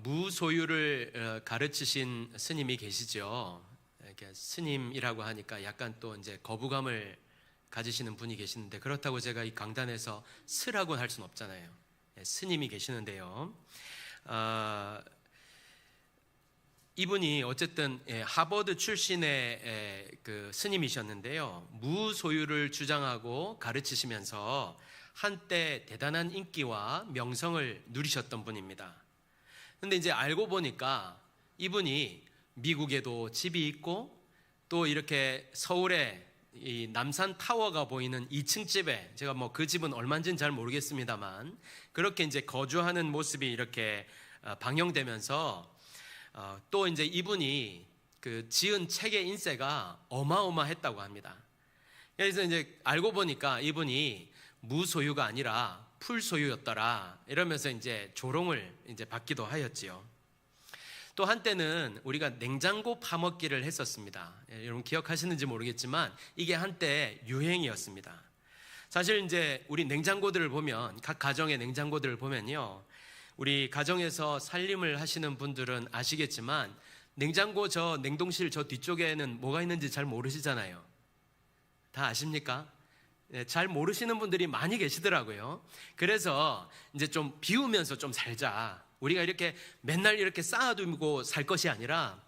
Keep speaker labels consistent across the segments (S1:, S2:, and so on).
S1: 무소유를 가르치신 스님이 계시죠. 이렇게 스님이라고 하니까 약간 또 이제 거부감을 가지시는 분이 계시는데, 그렇다고 제가 이 강단에서 스라고 할 수는 없잖아요. 스님이 계시는데요. 이분이 어쨌든 하버드 출신의 그 스님이셨는데요. 무소유를 주장하고 가르치시면서 한때 대단한 인기와 명성을 누리셨던 분입니다. 근데 이제 알고 보니까 이분이 미국에도 집이 있고, 또 이렇게 서울에 이 남산 타워가 보이는 2층 집에, 제가 뭐 그 집은 얼마인지는 잘 모르겠습니다만 그렇게 이제 거주하는 모습이 이렇게 방영되면서 또 이제 이분이 그 지은 책의 인세가 어마어마했다고 합니다. 그래서 이제 알고 보니까 이분이 무소유가 아니라 풀소유였더라, 이러면서 이제 조롱을 이제 받기도 하였지요. 또 한때는 우리가 냉장고 파먹기를 했었습니다. 여러분 기억하시는지 모르겠지만 이게 한때 유행이었습니다. 사실 이제 우리 냉장고들을 보면, 각 가정의 냉장고들을 보면요, 우리 가정에서 살림을 하시는 분들은 아시겠지만 냉장고 저 냉동실 저 뒤쪽에는 뭐가 있는지 잘 모르시잖아요. 다 아십니까? 잘 모르시는 분들이 많이 계시더라고요. 그래서 이제 좀 비우면서 좀 살자, 우리가 이렇게 맨날 이렇게 쌓아두고 살 것이 아니라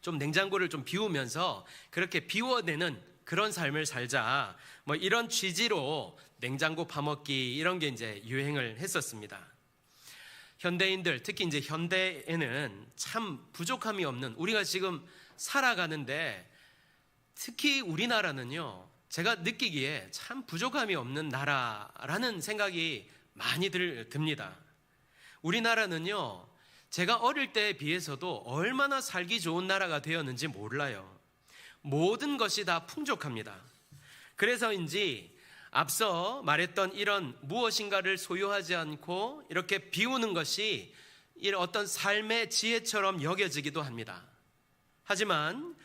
S1: 좀 냉장고를 좀 비우면서 그렇게 비워내는 그런 삶을 살자, 뭐 이런 취지로 냉장고 파먹기 이런 게 이제 유행을 했었습니다. 현대인들, 특히 이제 현대에는 참 부족함이 없는, 우리가 지금 살아가는데 특히 우리나라는요, 제가 느끼기에 참 부족함이 없는 나라라는 생각이 많이 듭니다. 우리나라는요, 제가 어릴 때에 비해서도 얼마나 살기 좋은 나라가 되었는지 몰라요. 모든 것이 다 풍족합니다. 그래서인지 앞서 말했던 이런 무엇인가를 소유하지 않고 이렇게 비우는 것이 이런 어떤 삶의 지혜처럼 여겨지기도 합니다. 하지만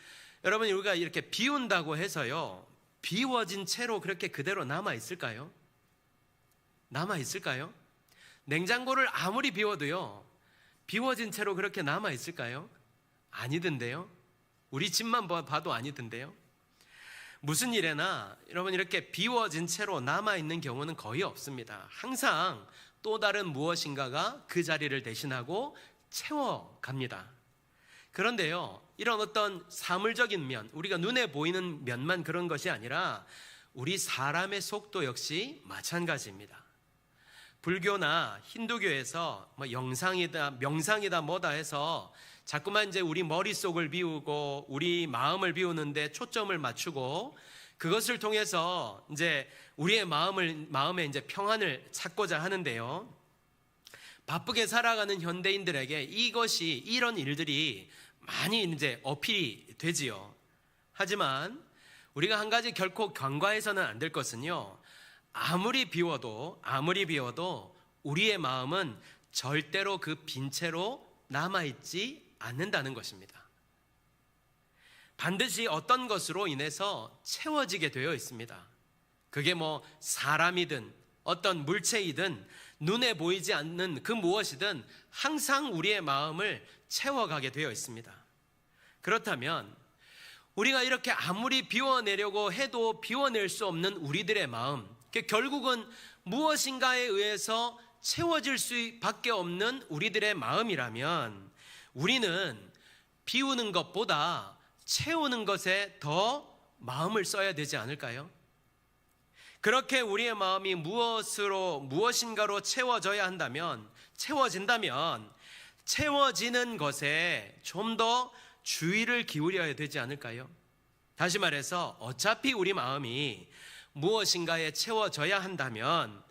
S1: 여러분, 우리가 이렇게 비운다고 해서요, 비워진 채로 그렇게 그대로 남아있을까요? 남아있을까요? 냉장고를 아무리 비워도요, 비워진 채로 그렇게 남아있을까요? 아니던데요. 우리 집만 봐도 아니던데요. 무슨 일에나 여러분 이렇게 비워진 채로 남아있는 경우는 거의 없습니다. 항상 또 다른 무엇인가가 그 자리를 대신하고 채워갑니다. 그런데요, 이런 어떤 사물적인 면, 우리가 눈에 보이는 면만 그런 것이 아니라 우리 사람의 속도 역시 마찬가지입니다. 불교나 힌두교에서 뭐 영상이다, 명상이다, 뭐다 해서 자꾸만 이제 우리 머릿속을 비우고 우리 마음을 비우는데 초점을 맞추고 그것을 통해서 이제 우리의 마음에 이제 평안을 찾고자 하는데요. 바쁘게 살아가는 현대인들에게 이런 일들이 많이 이제 어필이 되지요. 하지만 우리가 한 가지 결코 간과해서는 안 될 것은요, 아무리 비워도 우리의 마음은 절대로 그 빈 채로 남아있지 않는다는 것입니다. 반드시 어떤 것으로 인해서 채워지게 되어 있습니다. 그게 뭐 사람이든 어떤 물체이든 눈에 보이지 않는 그 무엇이든 항상 우리의 마음을 채워가게 되어 있습니다. 그렇다면 우리가 이렇게 아무리 비워내려고 해도 비워낼 수 없는 우리들의 마음, 결국은 무엇인가에 의해서 채워질 수밖에 없는 우리들의 마음이라면 우리는 비우는 것보다 채우는 것에 더 마음을 써야 되지 않을까요? 그렇게 우리의 마음이 무엇인가로 채워진다면 채워지는 것에 좀 더 주의를 기울여야 되지 않을까요? 다시 말해서 어차피 우리 마음이 무엇인가에 채워져야 한다면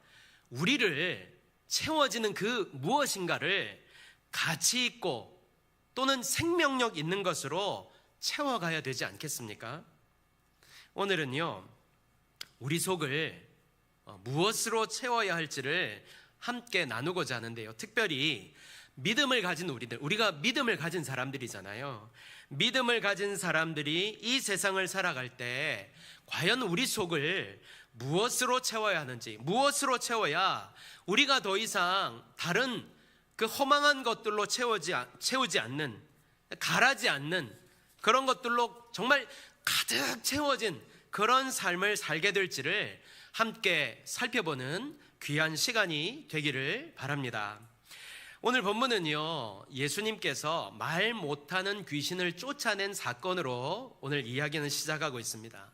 S1: 우리를 채워지는 그 무엇인가를 가치 있고 또는 생명력 있는 것으로 채워가야 되지 않겠습니까? 오늘은요, 우리 속을 무엇으로 채워야 할지를 함께 나누고자 하는데요, 특별히 믿음을 가진 우리가 믿음을 가진 사람들이잖아요. 믿음을 가진 사람들이 이 세상을 살아갈 때 과연 우리 속을 무엇으로 채워야 하는지, 무엇으로 채워야 우리가 더 이상 다른 그 허망한 것들로 채우지 않는, 갈하지 않는 그런 것들로 정말 가득 채워진 그런 삶을 살게 될지를 함께 살펴보는 귀한 시간이 되기를 바랍니다. 오늘 본문은요, 예수님께서 말 못하는 귀신을 쫓아낸 사건으로 오늘 이야기는 시작하고 있습니다.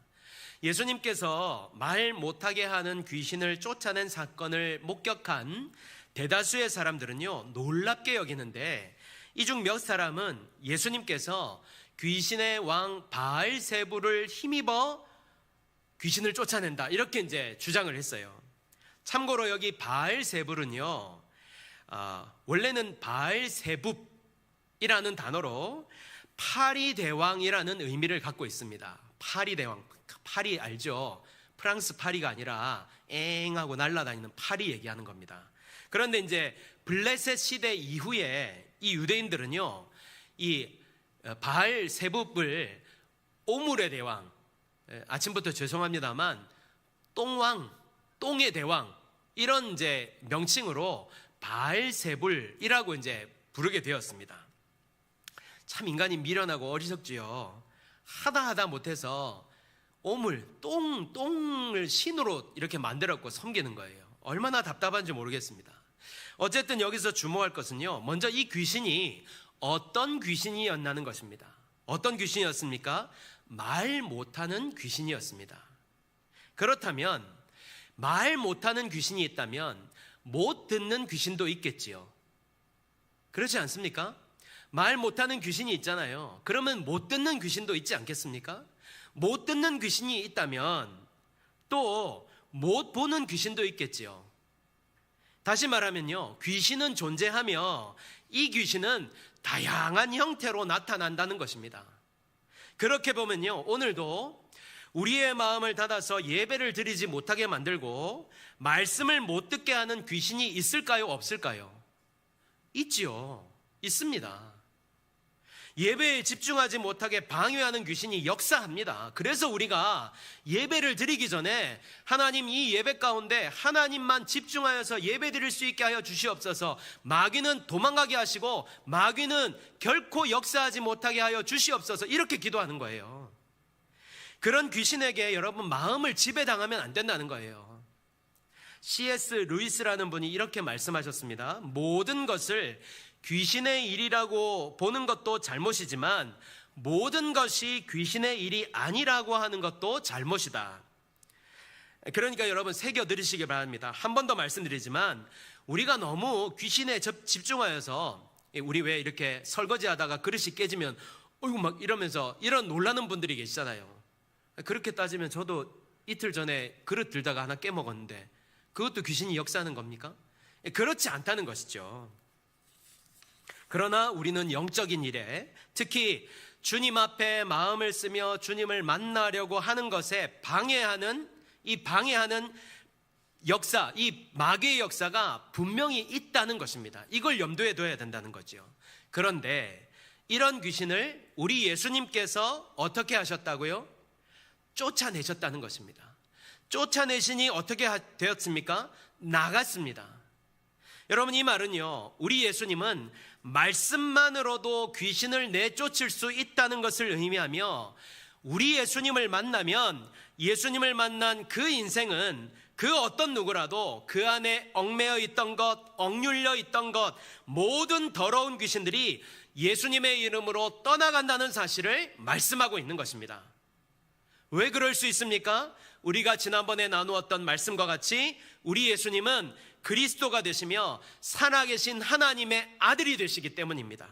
S1: 예수님께서 말 못하게 하는 귀신을 쫓아낸 사건을 목격한 대다수의 사람들은요, 놀랍게 여기는데, 이 중 몇 사람은 예수님께서 귀신의 왕 바알세불을 힘입어 귀신을 쫓아낸다, 이렇게 이제 주장을 했어요. 참고로 여기 바알세불은요, 원래는 바알세붑이라는 단어로 파리대왕이라는 의미를 갖고 있습니다. 파리대왕, 파리 알죠? 프랑스 파리가 아니라 앵하고 날아다니는 파리 얘기하는 겁니다. 그런데 이제 블레셋 시대 이후에 이 유대인들은요, 이 바알세붑을 오물의 대왕, 아침부터 죄송합니다만 똥왕, 똥의 대왕, 이런 이제 명칭으로 바알세불이라고 이제 부르게 되었습니다. 참 인간이 미련하고 어리석지요. 하다 못해서 오물, 똥을 신으로 이렇게 만들었고 섬기는 거예요. 얼마나 답답한지 모르겠습니다. 어쨌든 여기서 주목할 것은요, 먼저 이 귀신이 어떤 귀신이었나는 것입니다. 어떤 귀신이었습니까? 말 못하는 귀신이었습니다. 그렇다면 말 못하는 귀신이 있다면 못 듣는 귀신도 있겠지요. 그렇지 않습니까? 말 못하는 귀신이 있잖아요. 그러면 못 듣는 귀신도 있지 않겠습니까? 못 듣는 귀신이 있다면 또 못 보는 귀신도 있겠지요. 다시 말하면요, 귀신은 존재하며 이 귀신은 다양한 형태로 나타난다는 것입니다. 그렇게 보면요, 오늘도 우리의 마음을 닫아서 예배를 드리지 못하게 만들고 말씀을 못 듣게 하는 귀신이 있을까요? 없을까요? 있지요. 있습니다. 예배에 집중하지 못하게 방해하는 귀신이 역사합니다. 그래서 우리가 예배를 드리기 전에 하나님, 이 예배 가운데 하나님만 집중하여서 예배 드릴 수 있게 하여 주시옵소서, 마귀는 도망가게 하시고 마귀는 결코 역사하지 못하게 하여 주시옵소서, 이렇게 기도하는 거예요. 그런 귀신에게 여러분 마음을 지배당하면 안 된다는 거예요. C.S. 루이스라는 분이 이렇게 말씀하셨습니다. 모든 것을 귀신의 일이라고 보는 것도 잘못이지만 모든 것이 귀신의 일이 아니라고 하는 것도 잘못이다. 그러니까 여러분 새겨 들으시기 바랍니다. 한 번 더 말씀드리지만 우리가 너무 귀신에 집중하여서, 우리 왜 이렇게 설거지하다가 그릇이 깨지면 어이구 막 이러면서 이런 놀라는 분들이 계시잖아요. 그렇게 따지면 저도 이틀 전에 그릇 들다가 하나 깨먹었는데 그것도 귀신이 역사하는 겁니까? 그렇지 않다는 것이죠. 그러나 우리는 영적인 일에, 특히 주님 앞에 마음을 쓰며 주님을 만나려고 하는 것에 방해하는 역사, 이 마귀의 역사가 분명히 있다는 것입니다. 이걸 염두에 둬야 된다는 거죠. 그런데 이런 귀신을 우리 예수님께서 어떻게 하셨다고요? 쫓아내셨다는 것입니다. 쫓아내시니 어떻게 되었습니까? 나갔습니다. 여러분, 이 말은요, 우리 예수님은 말씀만으로도 귀신을 내쫓을 수 있다는 것을 의미하며, 우리 예수님을 만나면 예수님을 만난 그 인생은 그 어떤 누구라도 그 안에 얽매여 있던 것, 억눌려 있던 것, 모든 더러운 귀신들이 예수님의 이름으로 떠나간다는 사실을 말씀하고 있는 것입니다. 왜 그럴 수 있습니까? 우리가 지난번에 나누었던 말씀과 같이 우리 예수님은 그리스도가 되시며 살아계신 하나님의 아들이 되시기 때문입니다.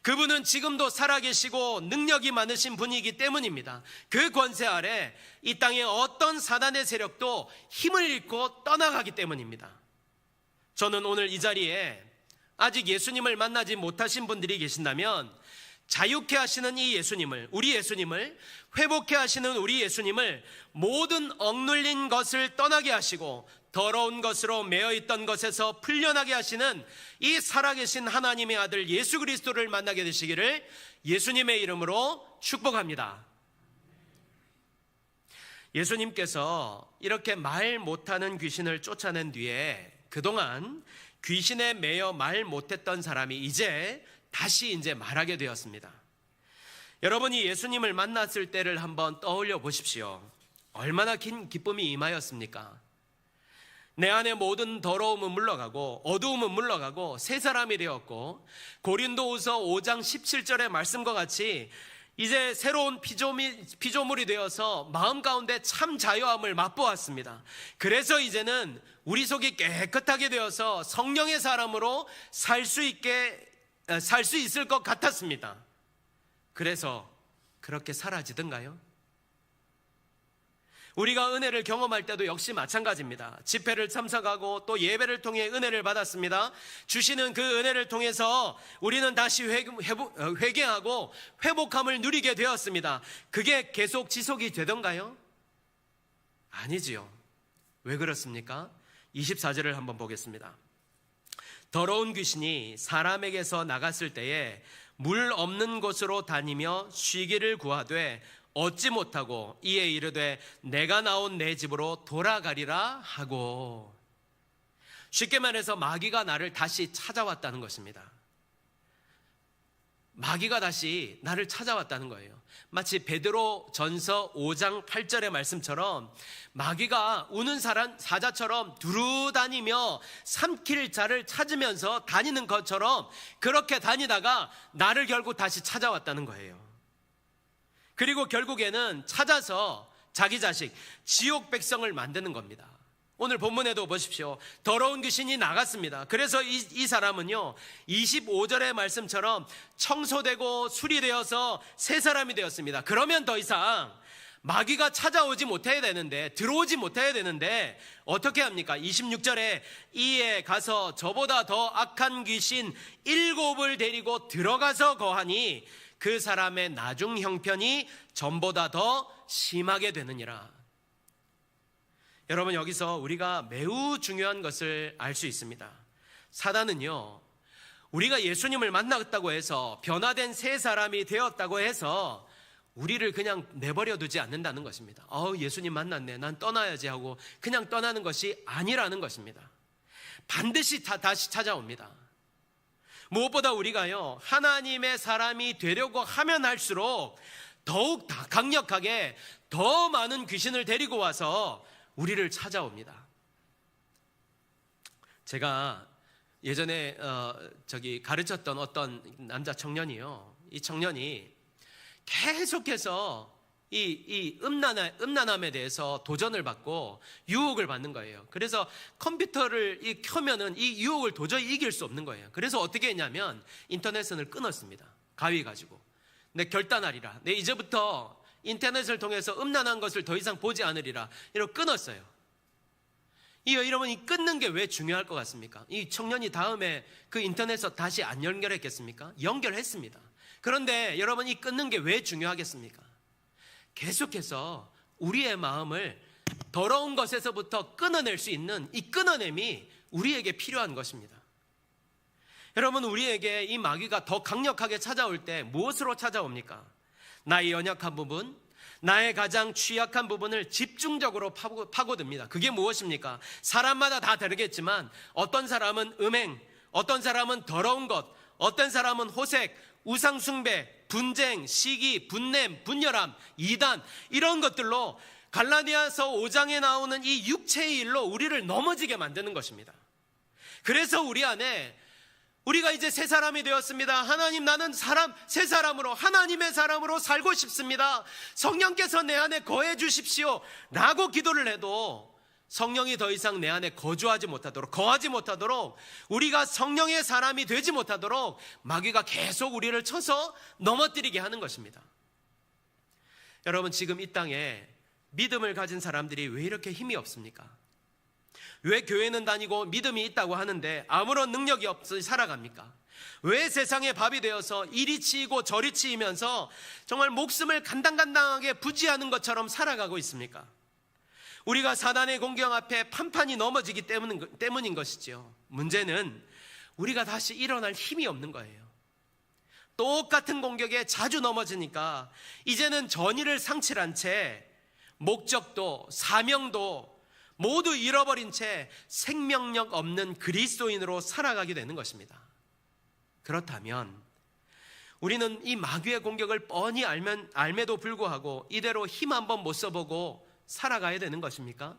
S1: 그분은 지금도 살아계시고 능력이 많으신 분이기 때문입니다. 그 권세 아래 이 땅에 어떤 사단의 세력도 힘을 잃고 떠나가기 때문입니다. 저는 오늘 이 자리에 아직 예수님을 만나지 못하신 분들이 계신다면, 자유케 하시는 이 예수님을, 우리 예수님을, 회복케 하시는 우리 예수님을 모든 억눌린 것을 떠나게 하시고 더러운 것으로 매여있던 것에서 풀려나게 하시는 이 살아계신 하나님의 아들 예수 그리스도를 만나게 되시기를 예수님의 이름으로 축복합니다. 예수님께서 이렇게 말 못하는 귀신을 쫓아낸 뒤에 그동안 귀신에 매여 말 못했던 사람이 이제 다시 말하게 되었습니다. 여러분이 예수님을 만났을 때를 한번 떠올려 보십시오. 얼마나 긴 기쁨이 임하였습니까? 내 안에 모든 더러움은 물러가고 어두움은 물러가고 새 사람이 되었고, 고린도후서 5장 17절의 말씀과 같이 이제 새로운 피조물이 되어서 마음 가운데 참 자유함을 맛보았습니다. 그래서 이제는 우리 속이 깨끗하게 되어서 성령의 사람으로 살 수 있을 것 같았습니다. 그래서 그렇게 사라지던가요? 우리가 은혜를 경험할 때도 역시 마찬가지입니다. 집회를 참석하고 또 예배를 통해 은혜를 받았습니다. 주시는 그 은혜를 통해서 우리는 다시 회개하고 회복함을 누리게 되었습니다. 그게 계속 지속이 되던가요? 아니지요. 왜 그렇습니까? 24절을 한번 보겠습니다. 더러운 귀신이 사람에게서 나갔을 때에 물 없는 곳으로 다니며 쉬기를 구하되 얻지 못하고 이에 이르되 내가 나온 내 집으로 돌아가리라 하고. 쉽게 말해서 마귀가 나를 다시 찾아왔다는 것입니다. 마귀가 다시 나를 찾아왔다는 거예요. 마치 베드로 전서 5장 8절의 말씀처럼 마귀가 우는 사자처럼 두루 다니며 삼킬 자를 찾으면서 다니는 것처럼 그렇게 다니다가 나를 결국 다시 찾아왔다는 거예요. 그리고 결국에는 찾아서 자기 자식, 지옥 백성을 만드는 겁니다. 오늘 본문에도 보십시오. 더러운 귀신이 나갔습니다. 그래서 이 사람은요, 25절의 말씀처럼 청소되고 수리되어서 새 사람이 되었습니다. 그러면 더 이상 마귀가 찾아오지 못해야 되는데, 들어오지 못해야 되는데 어떻게 합니까? 26절에 이에 가서 저보다 더 악한 귀신 7을 데리고 들어가서 거하니 그 사람의 나중 형편이 전보다 더 심하게 되느니라. 여러분, 여기서 우리가 매우 중요한 것을 알 수 있습니다. 사단은요, 우리가 예수님을 만났다고 해서 변화된 새 사람이 되었다고 해서 우리를 그냥 내버려 두지 않는다는 것입니다. 예수님 만났네, 난 떠나야지 하고 그냥 떠나는 것이 아니라는 것입니다. 반드시 다시 찾아옵니다. 무엇보다 우리가요, 하나님의 사람이 되려고 하면 할수록 더욱 강력하게 더 많은 귀신을 데리고 와서 우리를 찾아옵니다. 제가 예전에 가르쳤던 어떤 남자 청년이요, 이 청년이 계속해서 이 음란함에 대해서 도전을 받고 유혹을 받는 거예요. 그래서 컴퓨터를 켜면은 이 유혹을 도저히 이길 수 없는 거예요. 그래서 어떻게 했냐면 인터넷을 끊었습니다. 가위 가지고. 내 결단하리라. 내 이제부터 인터넷을 통해서 음란한 것을 더 이상 보지 않으리라. 이러고 끊었어요. 여러분, 이 끊는 게 왜 중요할 것 같습니까? 이 청년이 다음에 그 인터넷에서 다시 안 연결했겠습니까? 연결했습니다. 그런데 여러분, 이 끊는 게 왜 중요하겠습니까? 계속해서 우리의 마음을 더러운 것에서부터 끊어낼 수 있는 이 끊어냄이 우리에게 필요한 것입니다. 여러분, 우리에게 이 마귀가 더 강력하게 찾아올 때 무엇으로 찾아옵니까? 나의 연약한 부분, 나의 가장 취약한 부분을 집중적으로 파고듭니다. 그게 무엇입니까? 사람마다 다 다르겠지만 어떤 사람은 음행, 어떤 사람은 더러운 것, 어떤 사람은 호색, 우상숭배, 분쟁, 시기, 분냄, 분열함, 이단, 이런 것들로 갈라디아서 5장에 나오는 이 육체의 일로 우리를 넘어지게 만드는 것입니다. 그래서 우리 안에 우리가 이제 새 사람이 되었습니다. 하나님, 나는 새 사람으로, 하나님의 사람으로 살고 싶습니다. 성령께서 내 안에 거해 주십시오 라고 기도를 해도 성령이 더 이상 내 안에 거하지 못하도록, 우리가 성령의 사람이 되지 못하도록 마귀가 계속 우리를 쳐서 넘어뜨리게 하는 것입니다. 여러분, 지금 이 땅에 믿음을 가진 사람들이 왜 이렇게 힘이 없습니까? 왜 교회는 다니고 믿음이 있다고 하는데 아무런 능력이 없이 살아갑니까? 왜 세상의 밥이 되어서 이리 치이고 저리 치이면서 정말 목숨을 간당간당하게 부지하는 것처럼 살아가고 있습니까? 우리가 사단의 공격 앞에 판판이 넘어지기 때문인 것이죠. 문제는 우리가 다시 일어날 힘이 없는 거예요. 똑같은 공격에 자주 넘어지니까 이제는 전의를 상실한 채 목적도 사명도 모두 잃어버린 채 생명력 없는 그리스도인으로 살아가게 되는 것입니다. 그렇다면 우리는 이 마귀의 공격을 뻔히 알매도 불구하고 이대로 힘 한번 못 써보고 살아가야 되는 것입니까?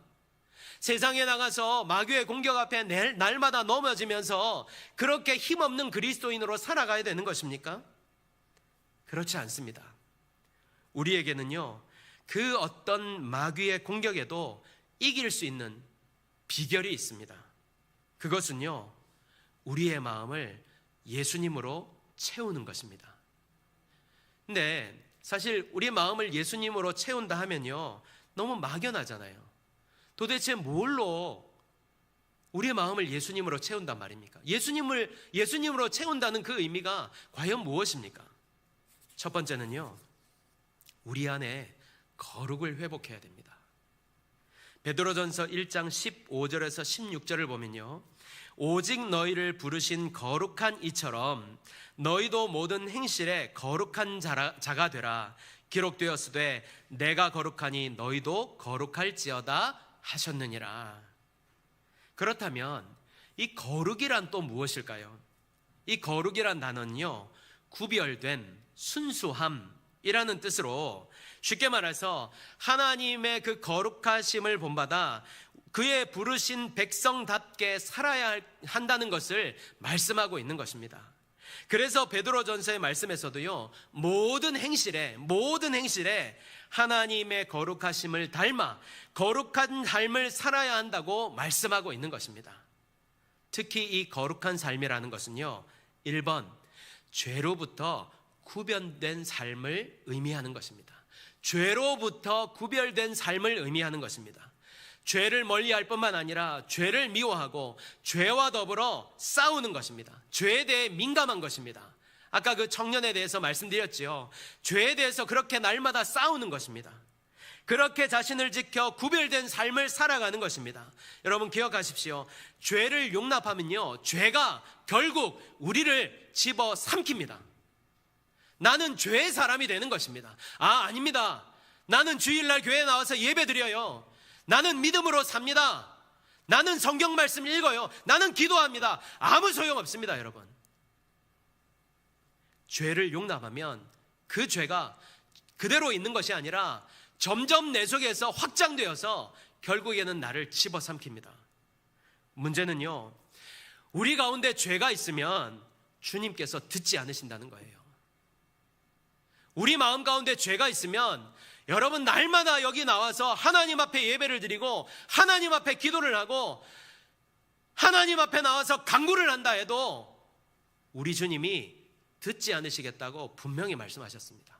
S1: 세상에 나가서 마귀의 공격 앞에 날마다 넘어지면서 그렇게 힘없는 그리스도인으로 살아가야 되는 것입니까? 그렇지 않습니다. 우리에게는요, 그 어떤 마귀의 공격에도 이길 수 있는 비결이 있습니다. 그것은요, 우리의 마음을 예수님으로 채우는 것입니다. 근데 사실 우리 마음을 예수님으로 채운다 하면요, 너무 막연하잖아요. 도대체 뭘로 우리의 마음을 예수님으로 채운단 말입니까? 예수님으로 채운다는 그 의미가 과연 무엇입니까? 첫 번째는요, 우리 안에 거룩을 회복해야 됩니다. 베드로전서 1장 15절에서 16절을 보면요, 오직 너희를 부르신 거룩한 이처럼 너희도 모든 행실에 거룩한 자가 되라. 기록되었으되 내가 거룩하니 너희도 거룩할지어다 하셨느니라. 그렇다면 이 거룩이란 또 무엇일까요? 이 거룩이란 단어는요, 구별된, 순수함이라는 뜻으로, 쉽게 말해서 하나님의 그 거룩하심을 본받아 그의 부르신 백성답게 살아야 한다는 것을 말씀하고 있는 것입니다. 그래서 베드로전서의 말씀에서도요, 모든 행실에 하나님의 거룩하심을 닮아 거룩한 삶을 살아야 한다고 말씀하고 있는 것입니다. 특히 이 거룩한 삶이라는 것은요, 1번, 죄로부터 구별된 삶을 의미하는 것입니다. 죄로부터 구별된 삶을 의미하는 것입니다. 죄를 멀리할 뿐만 아니라 죄를 미워하고 죄와 더불어 싸우는 것입니다. 죄에 대해 민감한 것입니다. 아까 그 청년에 대해서 말씀드렸지요. 죄에 대해서 그렇게 날마다 싸우는 것입니다. 그렇게 자신을 지켜 구별된 삶을 살아가는 것입니다. 여러분 기억하십시오. 죄를 용납하면요, 죄가 결국 우리를 집어 삼킵니다. 나는 죄의 사람이 되는 것입니다. 아닙니다. 나는 주일날 교회에 나와서 예배 드려요. 나는 믿음으로 삽니다. 나는 성경 말씀 읽어요. 나는 기도합니다. 아무 소용없습니다, 여러분. 죄를 용납하면 그 죄가 그대로 있는 것이 아니라 점점 내 속에서 확장되어서 결국에는 나를 집어삼킵니다. 문제는요, 우리 가운데 죄가 있으면 주님께서 듣지 않으신다는 거예요. 우리 마음 가운데 죄가 있으면 여러분 날마다 여기 나와서 하나님 앞에 예배를 드리고 하나님 앞에 기도를 하고 하나님 앞에 나와서 간구를 한다 해도 우리 주님이 듣지 않으시겠다고 분명히 말씀하셨습니다.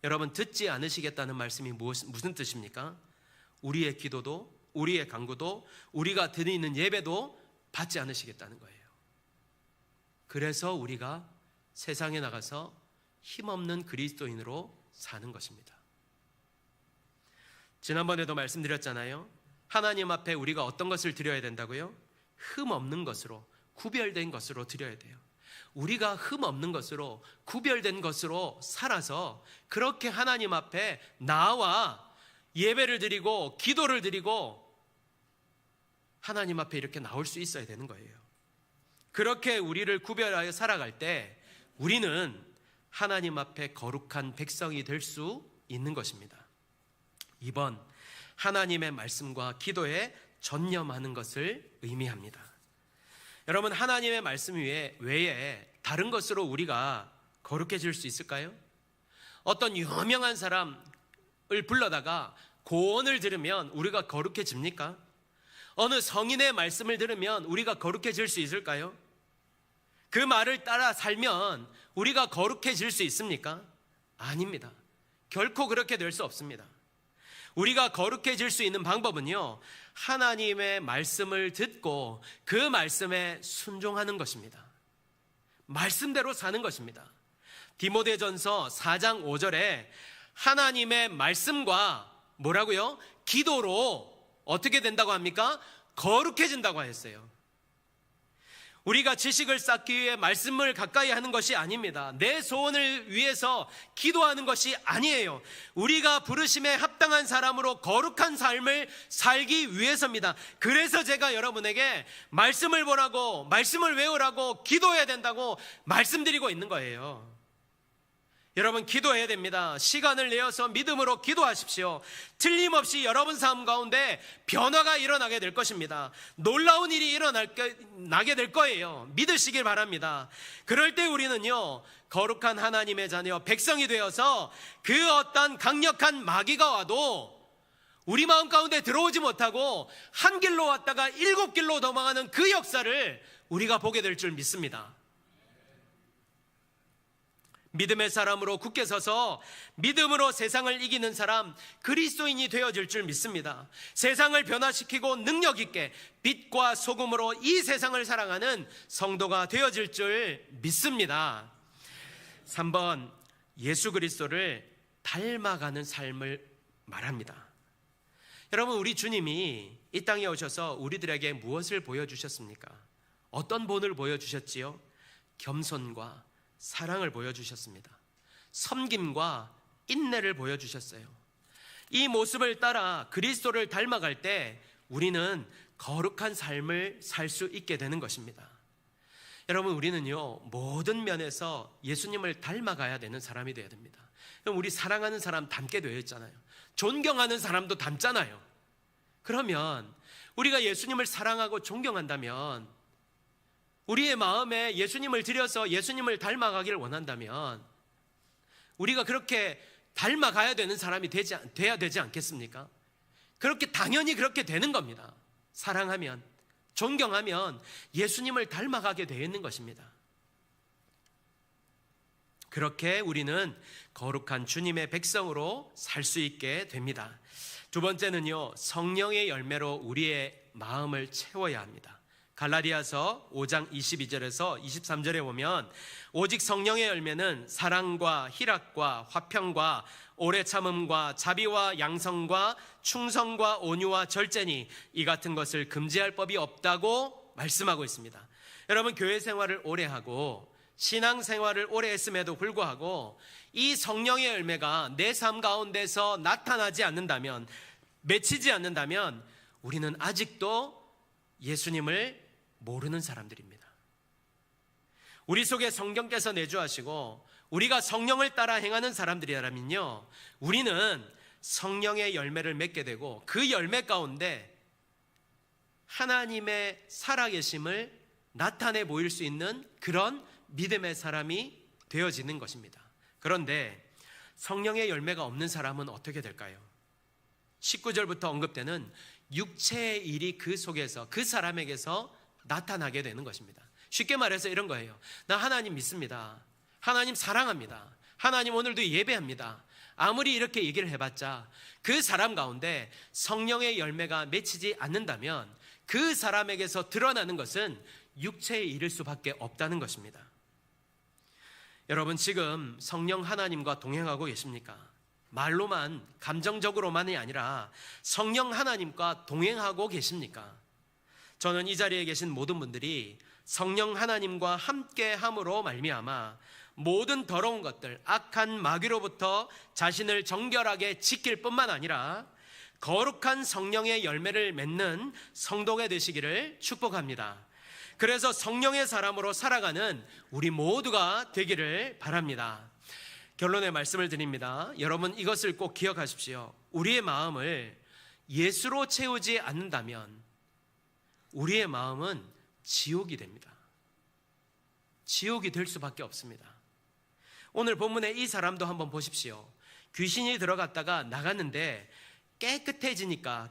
S1: 여러분, 듣지 않으시겠다는 말씀이 무슨 뜻입니까? 우리의 기도도, 우리의 간구도, 우리가 드리는 예배도 받지 않으시겠다는 거예요. 그래서 우리가 세상에 나가서 힘없는 그리스도인으로 사는 것입니다. 지난번에도 말씀드렸잖아요. 하나님 앞에 우리가 어떤 것을 드려야 된다고요? 흠 없는 것으로, 구별된 것으로 드려야 돼요. 우리가 흠 없는 것으로, 구별된 것으로 살아서 그렇게 하나님 앞에 나와 예배를 드리고 기도를 드리고 하나님 앞에 이렇게 나올 수 있어야 되는 거예요. 그렇게 우리를 구별하여 살아갈 때 우리는 하나님 앞에 거룩한 백성이 될 수 있는 것입니다. 2번, 하나님의 말씀과 기도에 전념하는 것을 의미합니다. 여러분, 하나님의 말씀 외에 다른 것으로 우리가 거룩해질 수 있을까요? 어떤 유명한 사람을 불러다가 고언을 들으면 우리가 거룩해집니까? 어느 성인의 말씀을 들으면 우리가 거룩해질 수 있을까요? 그 말을 따라 살면 우리가 거룩해질 수 있습니까? 아닙니다. 결코 그렇게 될 수 없습니다. 우리가 거룩해질 수 있는 방법은요, 하나님의 말씀을 듣고 그 말씀에 순종하는 것입니다. 말씀대로 사는 것입니다. 디모데전서 4장 5절에 하나님의 말씀과 뭐라고요? 기도로 어떻게 된다고 합니까? 거룩해진다고 했어요. 우리가 지식을 쌓기 위해 말씀을 가까이 하는 것이 아닙니다. 내 소원을 위해서 기도하는 것이 아니에요. 우리가 부르심에 합당한 사람으로 거룩한 삶을 살기 위해서입니다. 그래서 제가 여러분에게 말씀을 보라고, 말씀을 외우라고, 기도해야 된다고 말씀드리고 있는 거예요. 여러분, 기도해야 됩니다. 시간을 내어서 믿음으로 기도하십시오. 틀림없이 여러분 삶 가운데 변화가 일어나게 될 것입니다. 놀라운 일이 나게 될 거예요. 믿으시길 바랍니다. 그럴 때 우리는요, 거룩한 하나님의 자녀, 백성이 되어서 그 어떤 강력한 마귀가 와도 우리 마음 가운데 들어오지 못하고 한 길로 왔다가 7길로 도망가는 그 역사를 우리가 보게 될 줄 믿습니다. 믿음의 사람으로 굳게 서서 믿음으로 세상을 이기는 사람, 그리스도인이 되어질 줄 믿습니다. 세상을 변화시키고 능력 있게 빛과 소금으로 이 세상을 사랑하는 성도가 되어질 줄 믿습니다. 3번, 예수 그리스도를 닮아가는 삶을 말합니다. 여러분, 우리 주님이 이 땅에 오셔서 우리들에게 무엇을 보여주셨습니까? 어떤 본을 보여주셨지요? 겸손과 사랑을 보여주셨습니다. 섬김과 인내를 보여주셨어요. 이 모습을 따라 그리스도를 닮아갈 때 우리는 거룩한 삶을 살 수 있게 되는 것입니다. 여러분, 우리는요, 모든 면에서 예수님을 닮아가야 되는 사람이 되어야 됩니다. 그럼 우리 사랑하는 사람 닮게 되어 있잖아요. 존경하는 사람도 닮잖아요. 그러면 우리가 예수님을 사랑하고 존경한다면, 우리의 마음에 예수님을 들여서 예수님을 닮아가기를 원한다면 우리가 그렇게 닮아가야 되는 사람이 돼야 되지 않겠습니까? 그렇게 당연히 그렇게 되는 겁니다. 사랑하면, 존경하면 예수님을 닮아가게 되어 있는 것입니다. 그렇게 우리는 거룩한 주님의 백성으로 살 수 있게 됩니다. 두 번째는요, 성령의 열매로 우리의 마음을 채워야 합니다. 갈라디아서 5장 22절에서 23절에 보면 오직 성령의 열매는 사랑과 희락과 화평과 오래 참음과 자비와 양성과 충성과 온유와 절제니 이 같은 것을 금지할 법이 없다고 말씀하고 있습니다. 여러분, 교회 생활을 오래 하고 신앙 생활을 오래 했음에도 불구하고 이 성령의 열매가 내 삶 가운데서 나타나지 않는다면, 맺히지 않는다면 우리는 아직도 예수님을 모르는 사람들입니다. 우리 속에 성령께서 내주하시고 우리가 성령을 따라 행하는 사람들이라면요, 우리는 성령의 열매를 맺게 되고 그 열매 가운데 하나님의 살아계심을 나타내 보일 수 있는 그런 믿음의 사람이 되어지는 것입니다. 그런데 성령의 열매가 없는 사람은 어떻게 될까요? 19절부터 언급되는 육체의 일이 그 속에서, 그 사람에게서 나타나게 되는 것입니다. 쉽게 말해서 이런 거예요. 나 하나님 믿습니다. 하나님 사랑합니다. 하나님 오늘도 예배합니다. 아무리 이렇게 얘기를 해봤자 그 사람 가운데 성령의 열매가 맺히지 않는다면 그 사람에게서 드러나는 것은 육체의 일일 수밖에 없다는 것입니다. 여러분, 지금 성령 하나님과 동행하고 계십니까? 말로만, 감정적으로만이 아니라 성령 하나님과 동행하고 계십니까? 저는 이 자리에 계신 모든 분들이 성령 하나님과 함께함으로 말미암아 모든 더러운 것들, 악한 마귀로부터 자신을 정결하게 지킬 뿐만 아니라 거룩한 성령의 열매를 맺는 성도가 되시기를 축복합니다. 그래서 성령의 사람으로 살아가는 우리 모두가 되기를 바랍니다. 결론의 말씀을 드립니다. 여러분, 이것을 꼭 기억하십시오. 우리의 마음을 예수로 채우지 않는다면 우리의 마음은 지옥이 됩니다. 지옥이 될 수밖에 없습니다. 오늘 본문의 이 사람도 한번 보십시오. 귀신이 들어갔다가 나갔는데 깨끗해지니까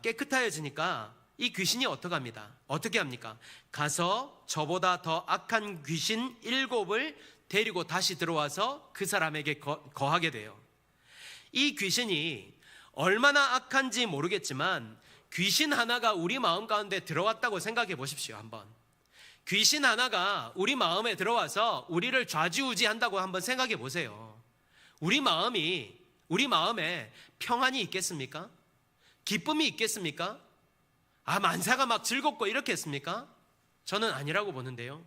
S1: 이 귀신이 어떻게 합니까? 가서 저보다 더 악한 귀신 7을 데리고 다시 들어와서 그 사람에게 거하게 돼요. 이 귀신이 얼마나 악한지 모르겠지만 귀신 하나가 우리 마음 가운데 들어왔다고 생각해 보십시오. 한번 귀신 하나가 우리 마음에 들어와서 우리를 좌지우지한다고 한번 생각해 보세요. 우리 마음에 평안이 있겠습니까? 기쁨이 있겠습니까? 만사가 막 즐겁고 이렇겠습니까? 저는 아니라고 보는데요.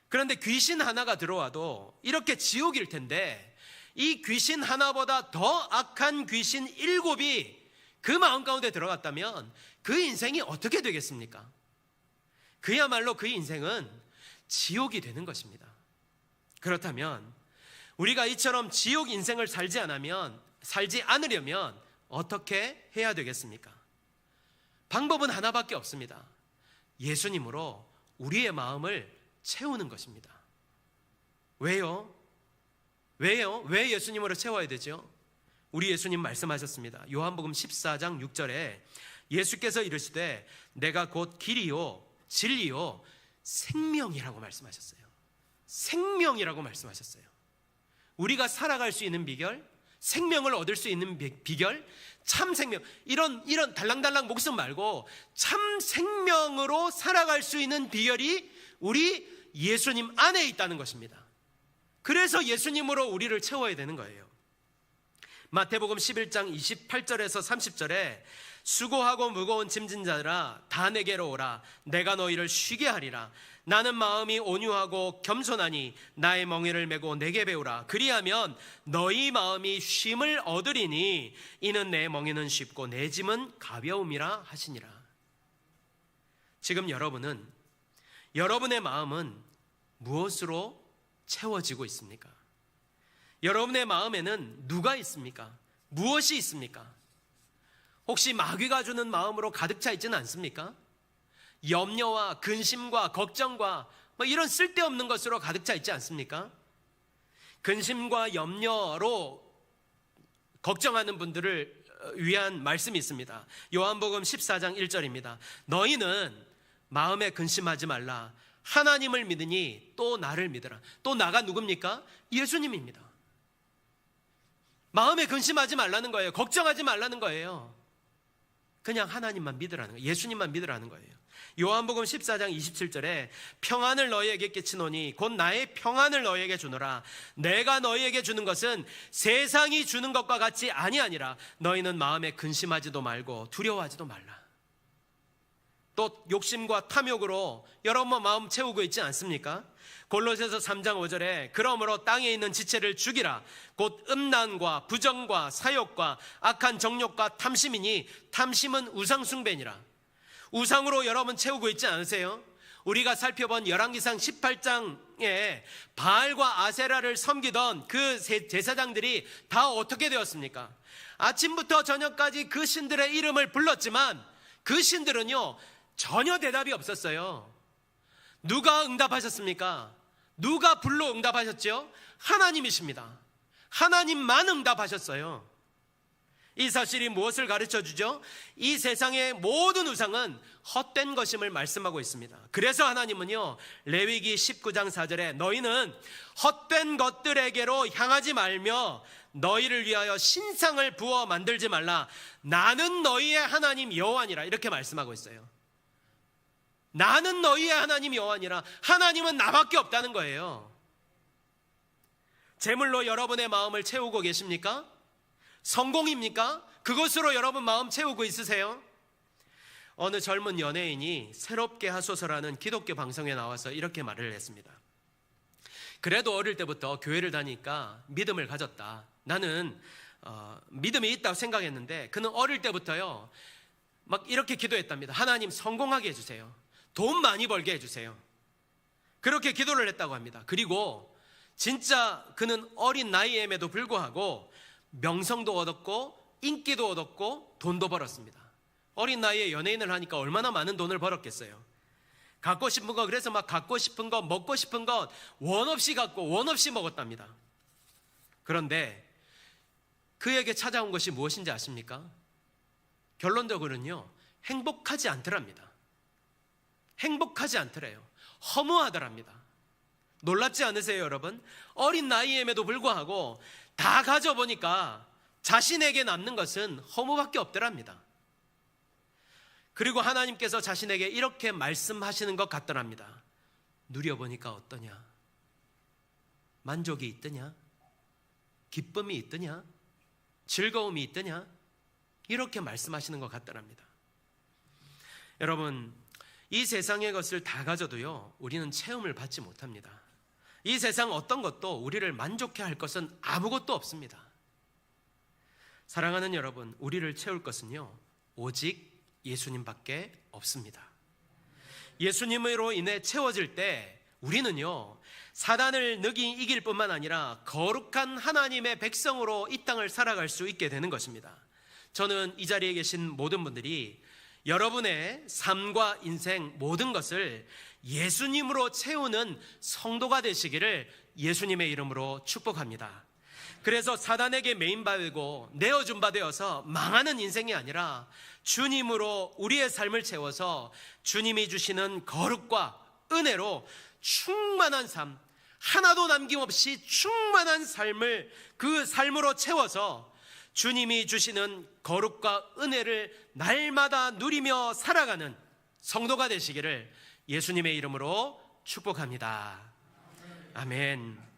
S1: 그런데 귀신 하나가 들어와도 이렇게 지옥일 텐데 이 귀신 하나보다 더 악한 귀신 7이 그 마음 가운데 들어갔다면 그 인생이 어떻게 되겠습니까? 그야말로 그 인생은 지옥이 되는 것입니다. 그렇다면 우리가 이처럼 지옥 인생을 살지 않으려면 어떻게 해야 되겠습니까? 방법은 하나밖에 없습니다. 예수님으로 우리의 마음을 채우는 것입니다. 왜요? 왜 예수님으로 채워야 되죠? 우리 예수님 말씀하셨습니다. 요한복음 14장 6절에 예수께서 이르시되 내가 곧 길이요 진리요 생명이라고 말씀하셨어요. 생명이라고 말씀하셨어요. 우리가 살아갈 수 있는 비결, 생명을 얻을 수 있는 비결, 참 생명, 이런 달랑달랑 목숨 말고 참 생명으로 살아갈 수 있는 비결이 우리 예수님 안에 있다는 것입니다. 그래서 예수님으로 우리를 채워야 되는 거예요. 마태복음 11장 28절에서 30절에 수고하고 무거운 짐진 자들아 다 내게로 오라. 내가 너희를 쉬게 하리라. 나는 마음이 온유하고 겸손하니 나의 멍에를 메고 내게 배우라. 그리하면 너희 마음이 쉼을 얻으리니 이는 내 멍에는 쉽고 내 짐은 가벼움이라 하시니라. 지금 여러분의 마음은 무엇으로 채워지고 있습니까? 여러분의 마음에는 누가 있습니까? 무엇이 있습니까? 혹시 마귀가 주는 마음으로 가득 차 있지는 않습니까? 염려와 근심과 걱정과 이런 쓸데없는 것으로 가득 차 있지 않습니까? 근심과 염려로 걱정하는 분들을 위한 말씀이 있습니다. 요한복음 14장 1절입니다. 너희는 마음에 근심하지 말라. 하나님을 믿으니 또 나를 믿으라. 또 나가 누굽니까? 예수님입니다. 마음에 근심하지 말라는 거예요. 걱정하지 말라는 거예요. 그냥 하나님만 믿으라는 거예요. 예수님만 믿으라는 거예요. 요한복음 14장 27절에 평안을 너희에게 끼치노니 곧 나의 평안을 너희에게 주노라. 내가 너희에게 주는 것은 세상이 주는 것과 같이 아니하니라. 너희는 마음에 근심하지도 말고 두려워하지도 말라. 또 욕심과 탐욕으로 여러분 마음 채우고 있지 않습니까? 골로새서 3장 5절에 그러므로 땅에 있는 지체를 죽이라. 곧 음란과 부정과 사욕과 악한 정욕과 탐심이니 탐심은 우상 숭배니라. 우상으로 여러분 채우고 있지 않으세요? 우리가 살펴본 열왕기상 18장에 바알과 아세라를 섬기던 그 제사장들이 다 어떻게 되었습니까? 아침부터 저녁까지 그 신들의 이름을 불렀지만 그 신들은요 전혀 대답이 없었어요. 누가 응답하셨습니까? 누가 불로 응답하셨죠? 하나님이십니다. 하나님만 응답하셨어요. 이 사실이 무엇을 가르쳐 주죠? 이 세상의 모든 우상은 헛된 것임을 말씀하고 있습니다. 그래서 하나님은요 레위기 19장 4절에 너희는 헛된 것들에게로 향하지 말며 너희를 위하여 신상을 부어 만들지 말라. 나는 너희의 하나님 여호와니라. 이렇게 말씀하고 있어요. 나는 너희의 하나님 여호와니라. 하나님은 나밖에 없다는 거예요. 재물로 여러분의 마음을 채우고 계십니까? 성공입니까? 그것으로 여러분 마음 채우고 있으세요? 어느 젊은 연예인이 새롭게 하소서라는 기독교 방송에 나와서 이렇게 말을 했습니다. 그래도 어릴 때부터 교회를 다니니까 믿음을 가졌다. 나는 믿음이 있다고 생각했는데 그는 어릴 때부터요 막 이렇게 기도했답니다. 하나님 성공하게 해주세요. 돈 많이 벌게 해주세요. 그렇게 기도를 했다고 합니다. 그리고 진짜 그는 어린 나이임에도 불구하고 명성도 얻었고 인기도 얻었고 돈도 벌었습니다. 어린 나이에 연예인을 하니까 얼마나 많은 돈을 벌었겠어요. 갖고 싶은 거 그래서 막 갖고 싶은 거 먹고 싶은 것 원 없이 갖고 원 없이 먹었답니다. 그런데 그에게 찾아온 것이 무엇인지 아십니까? 결론적으로는요 행복하지 않더랍니다. 행복하지 않더래요. 허무하더랍니다. 놀랍지 않으세요 여러분? 어린 나이임에도 불구하고 다 가져보니까 자신에게 남는 것은 허무밖에 없더랍니다. 그리고 하나님께서 자신에게 이렇게 말씀하시는 것 같더랍니다. 누려보니까 어떠냐? 만족이 있더냐? 기쁨이 있더냐? 즐거움이 있더냐? 이렇게 말씀하시는 것 같더랍니다. 여러분, 이 세상의 것을 다 가져도요, 우리는 체험을 받지 못합니다. 이 세상 어떤 것도 우리를 만족해 할 것은 아무것도 없습니다. 사랑하는 여러분, 우리를 채울 것은요, 오직 예수님밖에 없습니다. 예수님으로 인해 채워질 때 우리는요, 사단을 능히 이길 뿐만 아니라 거룩한 하나님의 백성으로 이 땅을 살아갈 수 있게 되는 것입니다. 저는 이 자리에 계신 모든 분들이 여러분의 삶과 인생 모든 것을 예수님으로 채우는 성도가 되시기를 예수님의 이름으로 축복합니다. 그래서 사단에게 메인바되고 내어준 바 되어서 망하는 인생이 아니라 주님으로 우리의 삶을 채워서 주님이 주시는 거룩과 은혜로 충만한 삶, 하나도 남김없이 충만한 삶을 그 삶으로 채워서 주님이 주시는 거룩과 은혜를 날마다 누리며 살아가는 성도가 되시기를 예수님의 이름으로 축복합니다. 아멘.